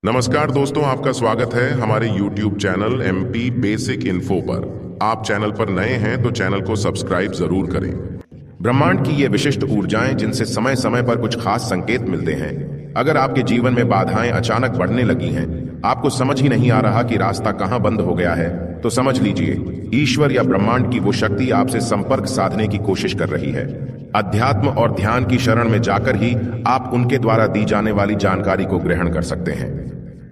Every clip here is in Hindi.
नमस्कार दोस्तों, आपका स्वागत है हमारे YouTube channel MP basic info पर। आप चैनल पर नए हैं तो चैनल को सब्सक्राइब जरूर करें। ब्रह्मांड की ये विशिष्ट ऊर्जाएं जिनसे समय समय पर कुछ खास संकेत मिलते हैं। अगर आपके जीवन में बाधाएं अचानक बढ़ने लगी हैं, आपको समझ ही नहीं आ रहा कि रास्ता कहां बंद हो गया है, तो समझ लीजिए ईश्वर या ब्रह्मांड की वो शक्ति आपसे संपर्क साधने की कोशिश कर रही है। अध्यात्म और ध्यान की शरण में जाकर ही आप उनके द्वारा दी जाने वाली जानकारी को ग्रहण कर सकते हैं।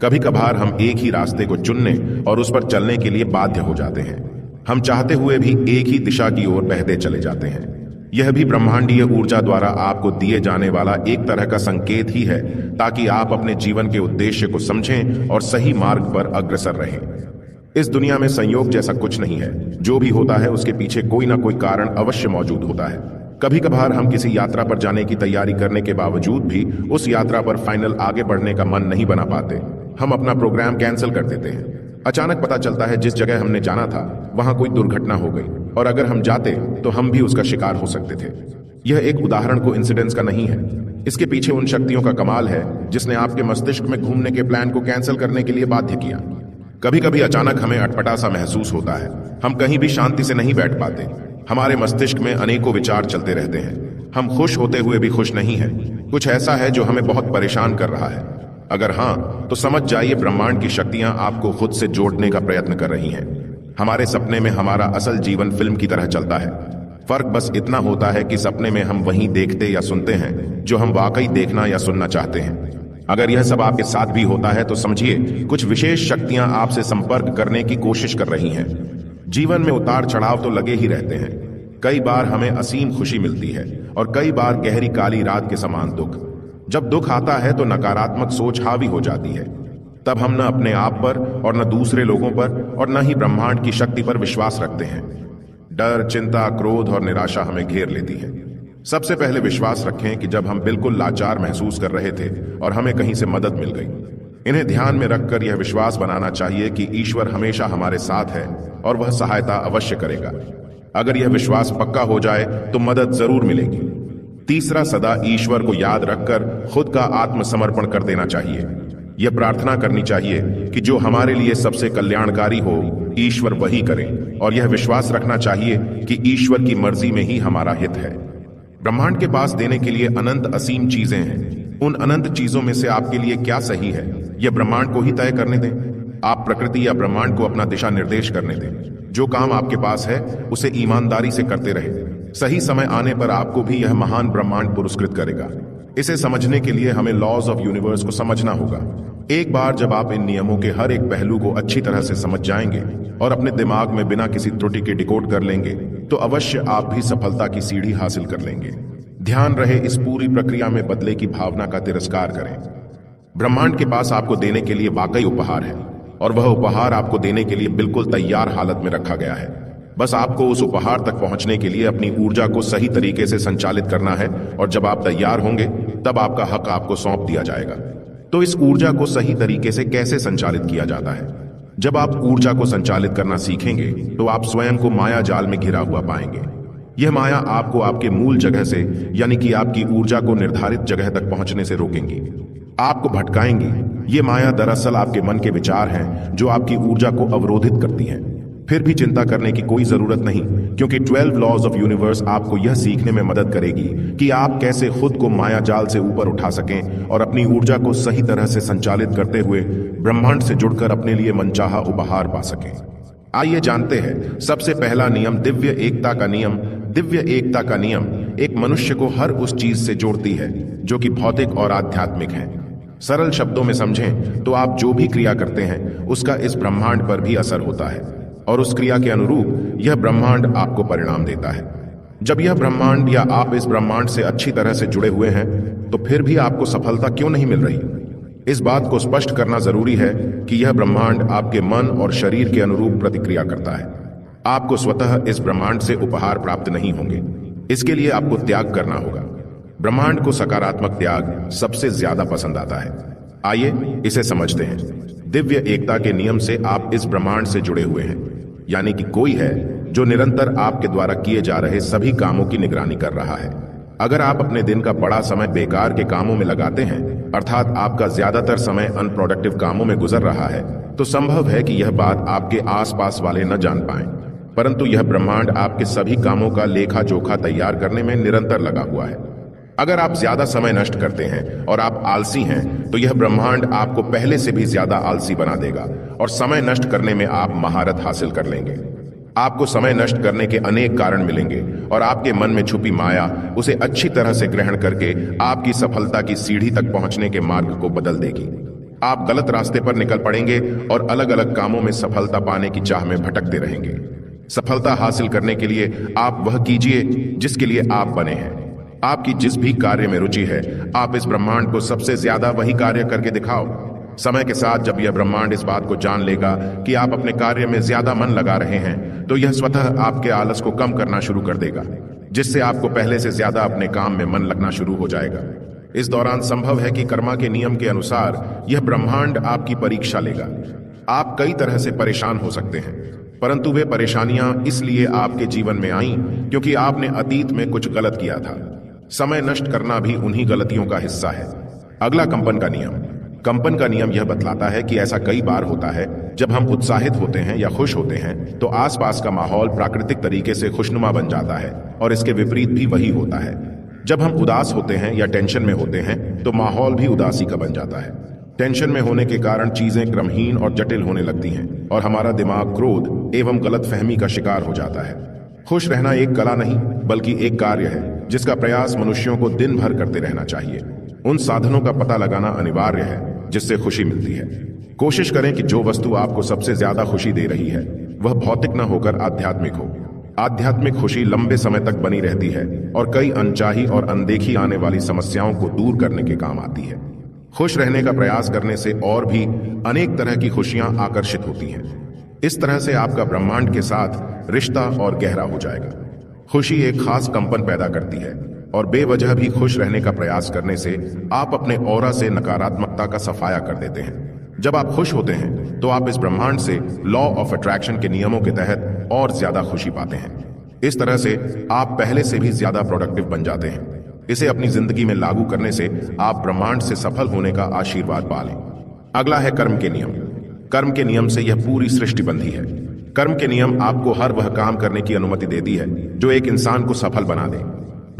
कभी कभार हम एक ही रास्ते को चुनने और उस पर चलने के लिए बाध्य हो जाते हैं। हम चाहते हुए भी एक ही दिशा की ओर बहते चले जाते हैं। यह भी ब्रह्मांडीय ऊर्जा द्वारा आपको दिए जाने वाला एक तरह का संकेत ही है, ताकि आप अपने जीवन के उद्देश्य को समझें और सही मार्ग पर अग्रसर रहें। इस दुनिया में संयोग जैसा कुछ नहीं है। जो भी होता है उसके पीछे कोई ना कोई कारण अवश्य मौजूद होता है। कभी कभार हम किसी यात्रा पर जाने की तैयारी करने के बावजूद भी उस यात्रा पर फाइनल आगे बढ़ने का मन नहीं बना पाते। हम अपना प्रोग्राम कैंसिल कर देते हैं। अचानक पता चलता है जिस जगह हमने जाना था वहां कोई दुर्घटना हो गई, और अगर हम जाते तो हम भी उसका शिकार हो सकते थे। यह एक उदाहरण कोइंसिडेंस का नहीं है। इसके पीछे उन शक्तियों का कमाल है जिसने आपके मस्तिष्क में घूमने के प्लान को कैंसिल करने के लिए बाध्य किया। कभी कभी अचानक हमें अटपटा सा महसूस होता है। हम कहीं भी शांति से नहीं बैठ पाते। हमारे मस्तिष्क में अनेकों विचार चलते रहते हैं। हम खुश होते हुए भी खुश नहीं हैं। कुछ ऐसा है जो हमें बहुत परेशान कर रहा है। अगर हाँ, तो समझ जाइए ब्रह्मांड की शक्तियां आपको खुद से जोड़ने का प्रयत्न कर रही हैं। हमारे सपने में हमारा असल जीवन फिल्म की तरह चलता है। फर्क बस इतना होता है कि सपने में हम वही देखते या सुनते हैं जो हम वाकई देखना या सुनना चाहते हैं। अगर यह सब आपके साथ भी होता है तो समझिए कुछ विशेष शक्तियां आपसे संपर्क करने की कोशिश कर रही हैं। जीवन में उतार चढ़ाव तो लगे ही रहते हैं। कई बार हमें असीम खुशी मिलती है और कई बार गहरी काली रात के समान दुख। जब दुख आता है तो नकारात्मक सोच हावी हो जाती है। तब हम न अपने आप पर और न दूसरे लोगों पर और न ही ब्रह्मांड की शक्ति पर विश्वास रखते हैं। डर, चिंता, क्रोध और निराशा हमें घेर लेती है। सबसे पहले विश्वास रखें कि जब हम बिल्कुल लाचार महसूस कर रहे थे और हमें कहीं से मदद मिल गई। इन्हें ध्यान में रखकर यह विश्वास बनाना चाहिए कि ईश्वर हमेशा हमारे साथ है और वह सहायता अवश्य करेगा। अगर यह विश्वास पक्का हो जाए तो मदद जरूर मिलेगी। तीसरा, सदा ईश्वर को याद रखकर खुद का आत्मसमर्पण कर देना चाहिए। यह प्रार्थना करनी चाहिए कि जो हमारे लिए सबसे कल्याणकारी हो ईश्वर वही करे, और यह विश्वास रखना चाहिए कि ईश्वर की मर्जी में ही हमारा हित है। ब्रह्मांड के पास देने के लिए अनंत असीम चीजें हैं। उन अनंत चीजों में से आपके लिए क्या सही है यह ब्रह्मांड को ही तय करने दें। आप प्रकृति या ब्रह्मांड को अपना दिशा निर्देश करने दें। जो काम आपके पास है उसे ईमानदारी से करते रहे। सही समय आने पर आपको भी यह महान ब्रह्मांड पुरस्कृत करेगा। इसे समझने के लिए हमें लॉज ऑफ यूनिवर्स को समझना होगा। एक बार जब आप इन नियमों के हर एक पहलू को अच्छी तरह से समझ जाएंगे और अपने दिमाग में बिना किसी त्रुटि के डिकोड कर लेंगे तो अवश्य आप भी सफलता की सीढ़ी हासिल कर लेंगे। ध्यान रहे, इस पूरी प्रक्रिया में बदले की भावना का तिरस्कार करें। ब्रह्मांड के पास आपको देने के लिए वाकई उपहार है, और वह उपहार आपको देने के लिए बिल्कुल तैयार हालत में रखा गया है। बस आपको उस उपहार तक पहुंचने के लिए अपनी ऊर्जा को सही तरीके से संचालित करना है, और जब आप तैयार होंगे तब आपका हक आपको सौंप दिया जाएगा। तो इस ऊर्जा को सही तरीके से कैसे संचालित किया जाता है? जब आप ऊर्जा को संचालित करना सीखेंगे तो आप स्वयं को माया जाल में घिरा हुआ पाएंगे। यह माया आपको आपके मूल जगह से, यानी कि आपकी ऊर्जा को निर्धारित जगह तक पहुंचने से रोकेंगी, आपको भटकाएंगी। ये माया दरअसल आपके मन के विचार हैं जो आपकी ऊर्जा को अवरोधित करती हैं। फिर भी चिंता करने की कोई जरूरत नहीं, क्योंकि 12 लॉज ऑफ यूनिवर्स आपको यह सीखने में मदद करेगी कि आप कैसे खुद को माया जाल से ऊपर उठा सकें और अपनी ऊर्जा को सही तरह से संचालित करते हुए ब्रह्मांड से जुड़कर अपने लिए मनचाहा उपहार पा सकें। आइए जानते हैं सबसे पहला नियम, दिव्य एकता का नियम। दिव्य एकता का नियम एक मनुष्य को हर उस चीज से जोड़ती है जो कि भौतिक और आध्यात्मिक है। सरल शब्दों में समझें तो आप जो भी क्रिया करते हैं उसका इस ब्रह्मांड पर भी असर होता है, और उस क्रिया के अनुरूप यह ब्रह्मांड आपको परिणाम देता है। जब यह ब्रह्मांड या आप इस ब्रह्मांड से अच्छी तरह से जुड़े हुए हैं तो फिर भी आपको सफलता क्यों नहीं मिल रही? इस बात को स्पष्ट करना जरूरी है कि यह ब्रह्मांड आपके मन और शरीर के अनुरूप प्रतिक्रिया करता है। आपको स्वतः इस ब्रह्मांड से उपहार प्राप्त नहीं होंगे। इसके लिए आपको त्याग करना होगा। ब्रह्मांड को सकारात्मक त्याग सबसे ज्यादा पसंद आता है। आइए इसे समझते हैं। दिव्य एकता के नियम से आप इस ब्रह्मांड से जुड़े हुए हैं, यानी कि कोई है जो निरंतर आपके द्वारा किए जा रहे सभी कामों की निगरानी कर रहा है। अगर आप अपने दिन का बड़ा समय बेकार के कामों में लगाते हैं, अर्थात आपका ज्यादातर समय अनप्रोडक्टिव कामों में गुजर रहा है, तो संभव है कि यह बात आपके आसपास वाले न जान पाएं। परंतु यह ब्रह्मांड आपके सभी कामों का लेखा जोखा तैयार करने में निरंतर लगा हुआ है। अगर आप ज्यादा समय नष्ट करते हैं और आप आलसी हैं, तो यह ब्रह्मांड आपको पहले से भी ज्यादा आलसी बना देगा और समय नष्ट करने में आप महारत हासिल कर लेंगे। आपको समय नष्ट करने के अनेक कारण मिलेंगे और आपके मन में छुपी माया उसे अच्छी तरह से ग्रहण करके आपकी सफलता की सीढ़ी तक पहुंचने के मार्ग को बदल देगी। आप गलत रास्ते पर निकल पड़ेंगे और अलग अलग कामों में सफलता पाने की चाह में भटकते रहेंगे। सफलता हासिल करने के लिए आप वह कीजिए जिसके लिए आप बने हैं। आपकी जिस भी कार्य में रुचि है, आप इस ब्रह्मांड को सबसे ज्यादा वही कार्य करके दिखाओ। समय के साथ जब यह ब्रह्मांड इस बात को जान लेगा कि आप अपने कार्य में ज्यादा मन लगा रहे हैं, तो यह स्वतः आपके आलस को कम करना शुरू कर देगा, जिससे आपको पहले से ज्यादा अपने काम में मन लगना शुरू हो जाएगा। इस दौरान संभव है कि कर्मा के नियम के अनुसार यह ब्रह्मांड आपकी परीक्षा लेगा। आप कई तरह से परेशान हो सकते हैं, परंतु वे परेशानियां इसलिए आपके जीवन में आईं क्योंकि आपने अतीत में कुछ गलत किया था। समय नष्ट करना भी उन्हीं गलतियों का हिस्सा है। अगला कंपन का नियम। कंपन का नियम यह बतलाता है कि ऐसा कई बार होता है जब हम उत्साहित होते हैं या खुश होते हैं तो आसपास का माहौल प्राकृतिक तरीके से खुशनुमा बन जाता है, और इसके विपरीत भी वही होता है। जब हम उदास होते हैं या टेंशन में होते हैं तो माहौल भी उदासी का बन जाता है। टेंशन में होने के कारण चीजें क्रमहीन और जटिल होने लगती हैं और हमारा दिमाग क्रोध एवं गलतफहमी का शिकार हो जाता है। खुश रहना एक कला नहीं बल्कि एक कार्य है जिसका प्रयास मनुष्यों को दिन भर करते रहना चाहिए। उन साधनों का पता लगाना अनिवार्य है जिससे खुशी मिलती है। कोशिश करें कि जो वस्तु आपको सबसे ज्यादा खुशी दे रही है वह भौतिक न होकर आध्यात्मिक हो। आध्यात्मिक खुशी लंबे समय तक बनी रहती है और कई अनचाही और अनदेखी आने वाली समस्याओं को दूर करने के काम आती है। खुश रहने का प्रयास करने से और भी अनेक तरह की खुशियां आकर्षित होती हैं। इस तरह से आपका ब्रह्मांड के साथ रिश्ता और गहरा हो जाएगा। खुशी एक खास कंपन पैदा करती है और बेवजह भी खुश रहने का प्रयास करने से आप अपने ऑरा से नकारात्मकता का सफाया कर देते हैं। जब आप खुश होते हैं तो आप इस ब्रह्मांड से लॉ ऑफ अट्रैक्शन के नियमों के तहत और ज्यादा खुशी पाते हैं। इस तरह से आप पहले से भी ज्यादा प्रोडक्टिव बन जाते हैं। इसे अपनी जिंदगी में लागू करने से आप ब्रह्मांड से सफल होने का आशीर्वाद पा लें। अगला है कर्म के नियम। कर्म के नियम से यह पूरी सृष्टि बंधी है। कर्म के नियम आपको हर वह काम करने की अनुमति देती है जो एक इंसान को सफल बना दे,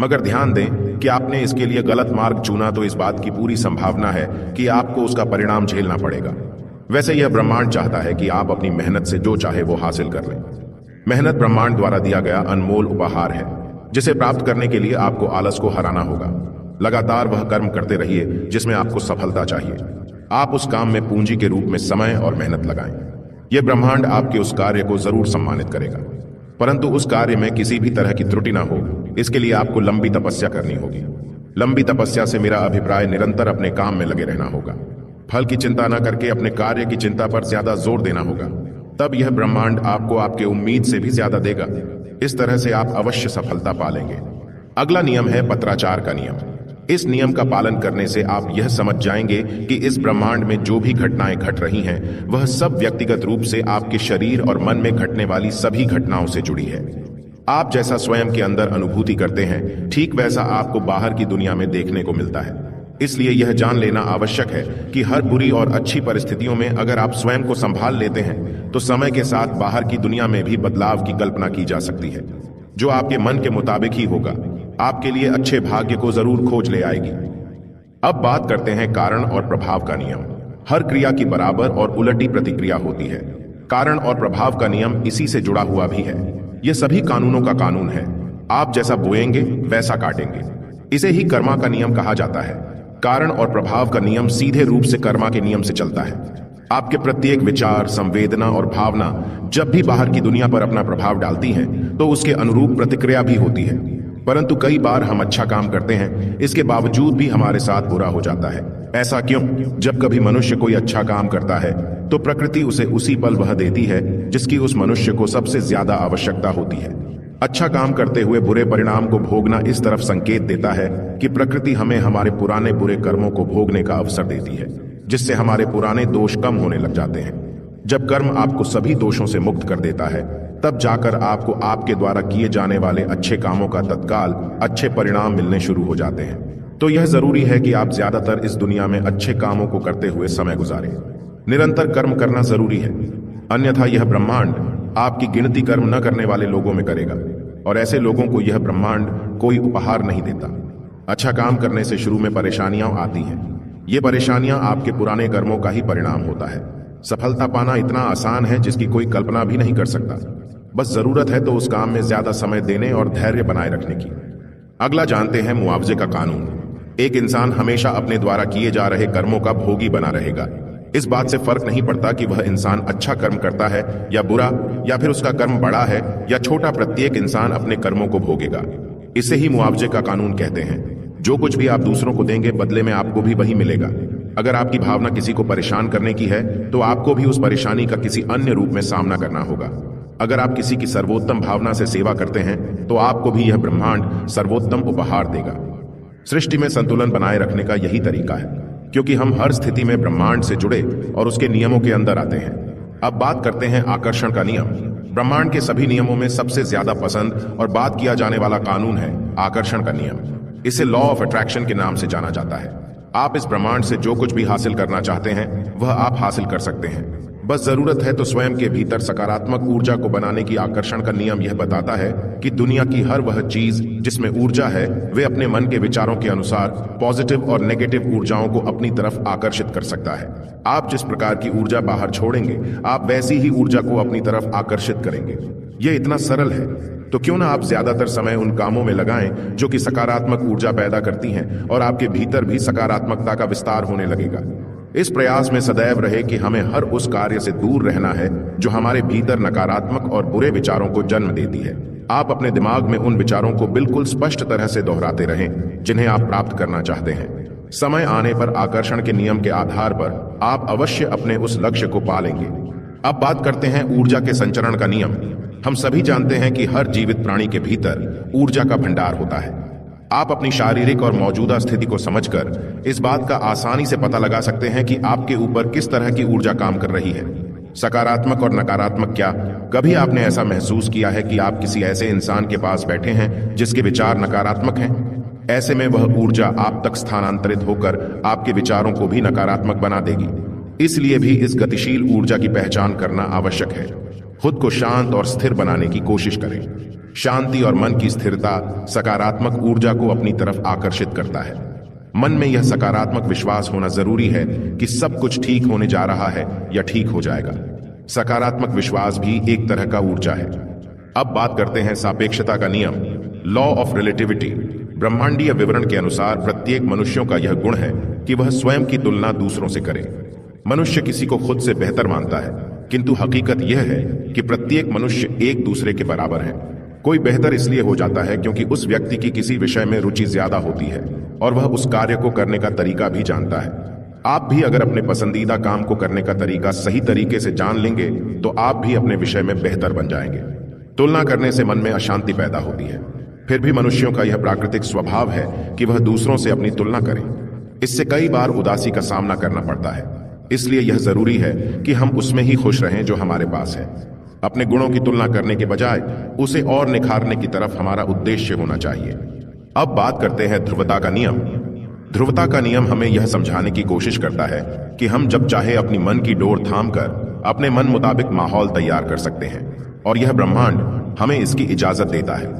मगर ध्यान दें कि आपने इसके लिए गलत मार्ग चुना तो इस बात की पूरी संभावना है कि आपको उसका परिणाम झेलना पड़ेगा। वैसे यह ब्रह्मांड चाहता है कि आप अपनी मेहनत से जो चाहे वो हासिल कर लें। मेहनत ब्रह्मांड द्वारा दिया गया अनमोल उपहार है जिसे प्राप्त करने के लिए आपको आलस को हराना होगा। लगातार वह कर्म करते रहिए जिसमें आपको सफलता चाहिए। आप उस काम में पूंजी के रूप में समय और मेहनत लगाएं। यह ब्रह्मांड आपके उस कार्य को जरूर सम्मानित करेगा, परंतु उस कार्य में किसी भी तरह की त्रुटि ना हो, इसके लिए आपको लंबी तपस्या करनी होगी। लंबी तपस्या से मेरा अभिप्राय निरंतर अपने काम में लगे रहना होगा। फल की चिंता न करके अपने कार्य की चिंता पर ज्यादा जोर देना होगा। तब यह ब्रह्मांड आपको आपके उम्मीद से भी ज्यादा देगा। इस तरह से आप अवश्य सफलता पालेंगे। अगला नियम है पत्राचार का नियम। इस नियम का पालन करने से आप यह समझ जाएंगे कि इस ब्रह्मांड में जो भी घटनाएं घट रही हैं वह सब व्यक्तिगत रूप से आपके शरीर और मन में घटने वाली सभी घटनाओं से जुड़ी है। आप जैसा स्वयं के अंदर अनुभूति करते हैं ठीक वैसा आपको बाहर की दुनिया में देखने को मिलता है। इसलिए यह जान लेना आवश्यक है कि हर बुरी और अच्छी परिस्थितियों में अगर आप स्वयं को संभाल लेते हैं तो समय के साथ बाहर की दुनिया में भी बदलाव की कल्पना की जा सकती है जो आपके मन के मुताबिक ही होगा। आपके लिए अच्छे भाग्य को जरूर खोज ले आएगी। अब बात करते हैं कारण और प्रभाव का नियम। हर क्रिया की बराबर और उलटी प्रतिक्रिया होती है। कारण और प्रभाव का नियम इसी से जुड़ा हुआ भी है। यह सभी कानूनों का कानून है। आप जैसा बोएंगे वैसा काटेंगे। इसे ही कर्मा का नियम कहा जाता है। कारण और प्रभाव का नियम सीधे रूप से कर्मा के नियम से चलता है। आपके प्रत्येक विचार, संवेदना और भावना जब भी बाहर की दुनिया पर अपना प्रभाव डालती हैं तो उसके अनुरूप प्रतिक्रिया भी होती है। परंतु कई बार हम अच्छा काम करते हैं, इसके बावजूद भी हमारे साथ बुरा हो जाता है। ऐसा क्यों? जब कभी मनुष्य कोई अच्छा काम करता है तो प्रकृति उसे उसी पल वह देती है जिसकी उस मनुष्य को सबसे ज्यादा आवश्यकता होती है। अच्छा काम करते हुए बुरे परिणाम को भोगना इस तरफ संकेत देता है कि प्रकृति हमें हमारे पुराने बुरे कर्मों को भोगने का अवसर देती है, जिससे हमारे पुराने दोष कम होने लग जाते हैं। जब कर्म आपको सभी दोषों से मुक्त कर देता है तब जाकर आपको आपके द्वारा किए जाने वाले अच्छे कामों का तत्काल अच्छे परिणाम मिलने शुरू हो जाते हैं। तो यह जरूरी है कि आप ज्यादातर इस दुनिया में अच्छे कामों को करते हुए समय गुजारें। निरंतर कर्म करना जरूरी है, अन्यथा यह ब्रह्मांड आपकी गिनती कर्म न करने वाले लोगों में करेगा, और ऐसे लोगों को यह ब्रह्मांड कोई उपहार नहीं देता। अच्छा काम करने से शुरू में परेशानियां आती हैं। ये परेशानियां आपके पुराने कर्मों का ही परिणाम होता है। सफलता पाना इतना आसान है जिसकी कोई कल्पना भी नहीं कर सकता। बस जरूरत है तो उस काम में ज्यादा समय देने और धैर्य बनाए रखने की। अगला जानते हैं मुआवजे का कानून। एक इंसान हमेशा अपने द्वारा किए जा रहे कर्मों का भोगी बना रहेगा। इस बात से फर्क नहीं पड़ता कि वह इंसान अच्छा कर्म करता है या बुरा, या फिर उसका कर्म बड़ा है या छोटा, प्रत्येक इंसान अपने कर्मों को भोगेगा। इसे ही मुआवजे का कानून कहते हैं। जो कुछ भी आप दूसरों को देंगे, बदले में आपको भी वही मिलेगा। अगर आपकी भावना किसी को परेशान करने की है तो आपको भी उस परेशानी का किसी अन्य रूप में सामना करना होगा। अगर आप किसी की सर्वोत्तम भावना से सेवा करते हैं तो आपको भी यह ब्रह्मांड सर्वोत्तम उपहार देगा। सृष्टि में संतुलन बनाए रखने का यही तरीका है, क्योंकि हम हर स्थिति में ब्रह्मांड से जुड़े और उसके नियमों के अंदर आते हैं। अब बात करते हैं आकर्षण का नियम। ब्रह्मांड के सभी नियमों में सबसे ज्यादा पसंद और बात किया जाने वाला कानून है आकर्षण का नियम। इसे लॉ ऑफ अट्रैक्शन के नाम से जाना जाता है। आप इस ब्रह्मांड से जो कुछ भी हासिल करना चाहते हैं वह आप हासिल कर सकते हैं। बस जरूरत है तो स्वयं के भीतर सकारात्मक ऊर्जा को बनाने की। आकर्षण का नियम यह बताता है कि दुनिया की हर वह चीज जिसमें ऊर्जा है, वे अपने मन के विचारों के अनुसार पॉजिटिव और नेगेटिव ऊर्जाओं को अपनी तरफ आकर्षित कर सकता है। आप जिस प्रकार की ऊर्जा बाहर छोड़ेंगे, आप वैसी ही ऊर्जा को अपनी तरफ आकर्षित करेंगे। यह इतना सरल है, तो क्यों ना आप ज्यादातर समय उन कामों में लगाएं जो कि सकारात्मक ऊर्जा पैदा करती हैं, और आपके भीतर भी सकारात्मकता का विस्तार होने लगेगा। इस प्रयास में सदैव रहे कि हमें हर उस कार्य से दूर रहना है जो हमारे भीतर नकारात्मक और बुरे विचारों को जन्म देती है। आप अपने दिमाग में उन विचारों को बिल्कुल स्पष्ट तरह से दोहराते रहें जिन्हें आप प्राप्त करना चाहते हैं। समय आने पर आकर्षण के नियम के आधार पर आप अवश्य अपने उस लक्ष्य को पा लेंगे। अब बात करते हैं ऊर्जा के संचरण का नियम। हम सभी जानते हैं कि हर जीवित प्राणी के भीतर ऊर्जा का भंडार होता है। आप अपनी शारीरिक और मौजूदा स्थिति को समझकर इस बात का आसानी से पता लगा सकते हैं कि आपके ऊपर किस तरह की ऊर्जा काम कर रही है, सकारात्मक और नकारात्मक। क्या कभी आपने ऐसा महसूस किया है कि आप किसी ऐसे इंसान के पास बैठे हैं जिसके विचार नकारात्मक हैं? ऐसे में वह ऊर्जा आप तक स्थानांतरित होकर आपके विचारों को भी नकारात्मक बना देगी। इसलिए भी इस गतिशील ऊर्जा की पहचान करना आवश्यक है। खुद को शांत और स्थिर बनाने की कोशिश करें। शांति और मन की स्थिरता सकारात्मक ऊर्जा को अपनी तरफ आकर्षित करता है। मन में यह सकारात्मक विश्वास होना जरूरी है कि सब कुछ ठीक होने जा रहा है या ठीक हो जाएगा। सकारात्मक विश्वास भी एक तरह का ऊर्जा है। अब बात करते हैं सापेक्षता का नियम, लॉ ऑफ रिलेटिविटी। ब्रह्मांडीय विवरण के अनुसार प्रत्येक मनुष्यों का यह गुण है कि वह स्वयं की तुलना दूसरों से करे। मनुष्य किसी को खुद से बेहतर मानता है, किंतु हकीकत यह है कि प्रत्येक मनुष्य एक दूसरे के बराबर है। कोई बेहतर इसलिए हो जाता है क्योंकि उस व्यक्ति की किसी विषय में रुचि ज्यादा होती है और वह उस कार्य को करने का तरीका भी जानता है। आप भी अगर अपने पसंदीदा काम को करने का तरीका सही तरीके से जान लेंगे तो आप भी अपने विषय में बेहतर बन जाएंगे। तुलना करने से मन में अशांति पैदा होती है। फिर भी मनुष्यों का यह प्राकृतिक स्वभाव है कि वह दूसरों से अपनी तुलना करें। इससे कई बार उदासी का सामना करना पड़ता है। इसलिए यह जरूरी है कि हम उसमें ही खुश रहें जो हमारे पास है। अपने गुणों की तुलना करने के बजाय उसे और निखारने की तरफ हमारा उद्देश्य होना चाहिए। अब बात करते हैं ध्रुवता का नियम। ध्रुवता का नियम हमें यह समझाने की कोशिश करता है कि हम जब चाहे अपनी मन की डोर थामकर अपने मन मुताबिक माहौल तैयार कर सकते हैं, और यह ब्रह्मांड हमें इसकी इजाजत देता है।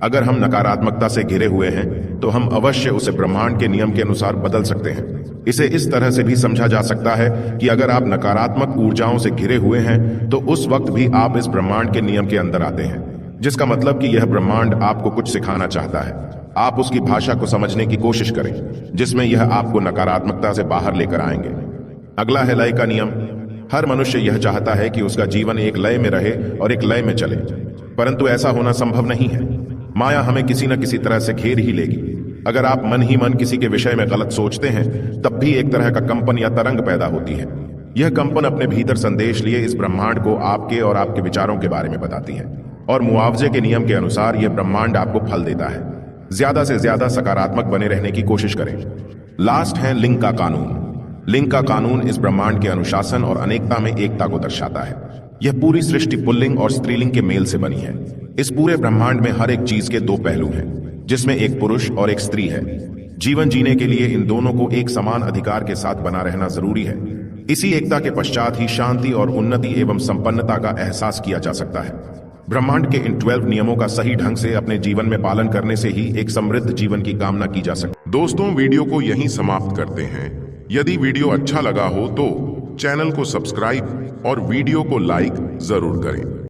अगर हम नकारात्मकता से घिरे हुए हैं तो हम अवश्य उसे ब्रह्मांड के नियम के अनुसार बदल सकते हैं। इसे इस तरह से भी समझा जा सकता है कि अगर आप नकारात्मक ऊर्जाओं से घिरे हुए हैं तो उस वक्त भी आप इस ब्रह्मांड के नियम के अंदर आते हैं, जिसका मतलब कि यह ब्रह्मांड आपको कुछ सिखाना चाहता है। आप उसकी भाषा को समझने की कोशिश करें जिसमें यह आपको नकारात्मकता से बाहर लेकर आएंगे। अगला है लय का नियम। हर मनुष्य यह चाहता है कि उसका जीवन एक लय में रहे और एक लय में चले, परंतु ऐसा होना संभव नहीं है। माया हमें किसी न किसी तरह से घेर ही लेगी। अगर आप मन ही मन किसी के विषय में गलत सोचते हैं तब भी एक तरह का कंपन या तरंग पैदा होती है। यह कंपन अपने भीतर संदेश लिए इस ब्रह्मांड को आपके और आपके विचारों के बारे में बताती है, और मुआवजे के नियम के अनुसार यह ब्रह्मांड आपको फल देता है। ज्यादा से ज्यादा सकारात्मक बने रहने की कोशिश करें। लास्ट है लिंग का कानून। लिंग का कानून इस ब्रह्मांड के अनुशासन और अनेकता में एकता को दर्शाता है। यह पूरी सृष्टि पुल्लिंग और स्त्रीलिंग के मेल से बनी है। इस पूरे ब्रह्मांड में हर एक चीज के दो पहलू हैं, जिसमें एक पुरुष और एक स्त्री है। जीवन जीने के लिए इन दोनों को एक समान अधिकार के साथ बना रहना जरूरी है। इसी एकता के पश्चात ही शांति और उन्नति एवं संपन्नता का एहसास किया जा सकता है। ब्रह्मांड के इन 12 नियमों का सही ढंग से अपने जीवन में पालन करने से ही एक समृद्ध जीवन की कामना की जा सकती है। दोस्तों, वीडियो को यहीं समाप्त करते हैं। यदि वीडियो अच्छा लगा हो तो चैनल को सब्सक्राइब और वीडियो को लाइक जरूर करें।